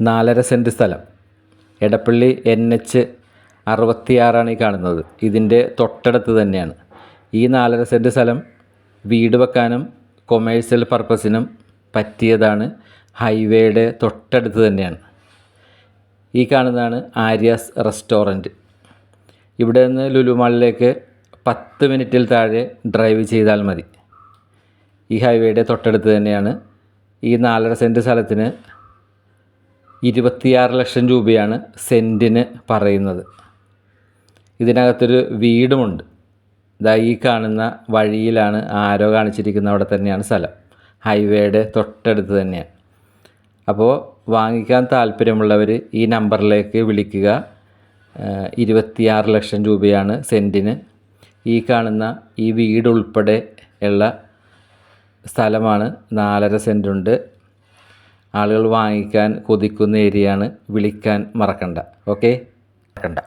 4.5 cent സ്ഥലം Edappally NH 66 ഈ കാണുന്നത്. ഇതിൻ്റെ തൊട്ടടുത്ത് തന്നെയാണ്. ഈ 4.5 സെൻറ്റ് സ്ഥലം വീട് വെക്കാനും കൊമേഴ്സ്യൽ പർപ്പസിനും പറ്റിയതാണ്. ഹൈവേയുടെ തൊട്ടടുത്ത് തന്നെയാണ്. ഈ കാണുന്നതാണ് ആര്യാസ് റെസ്റ്റോറൻറ്റ്. ഇവിടെ നിന്ന് ലുലു മാളിലേക്ക് 10 മിനിറ്റിൽ താഴെ ഡ്രൈവ് ചെയ്താൽ മതി. ഈ ഹൈവേയുടെ തൊട്ടടുത്ത് തന്നെയാണ്. ഈ 4.5 സെൻറ്റ് സ്ഥലത്തിന് 26 ലക്ഷം രൂപയാണ് സെൻറ്റിന് പറയുന്നത്. ഇതിനകത്തൊരു വീടുമുണ്ട്. ദാ ഈ കാണുന്ന വഴിയിലാണ് ആരോ കാണിച്ചിരിക്കുന്ന അവിടെ തന്നെയാണ് സ്ഥലം. ഹൈവേയുടെ തൊട്ടടുത്ത് തന്നെയാണ്. അപ്പോൾ വാങ്ങിക്കാൻ താല്പര്യമുള്ളവർ ഈ നമ്പറിലേക്ക് വിളിക്കുക. 26 ലക്ഷം രൂപയാണ് സെൻറ്റിന്. ഈ കാണുന്ന ഈ വീട് ഉൾപ്പെടെ ഉള്ള സ്ഥലമാണ്. 4.5 സെൻറ്റുണ്ട്. ആളുകൾ വാങ്ങിക്കാൻ കൊതിക്കുന്ന ഏരിയയാണ്. വിളിക്കാൻ മറക്കണ്ട. ഓക്കെ, മറക്കണ്ട.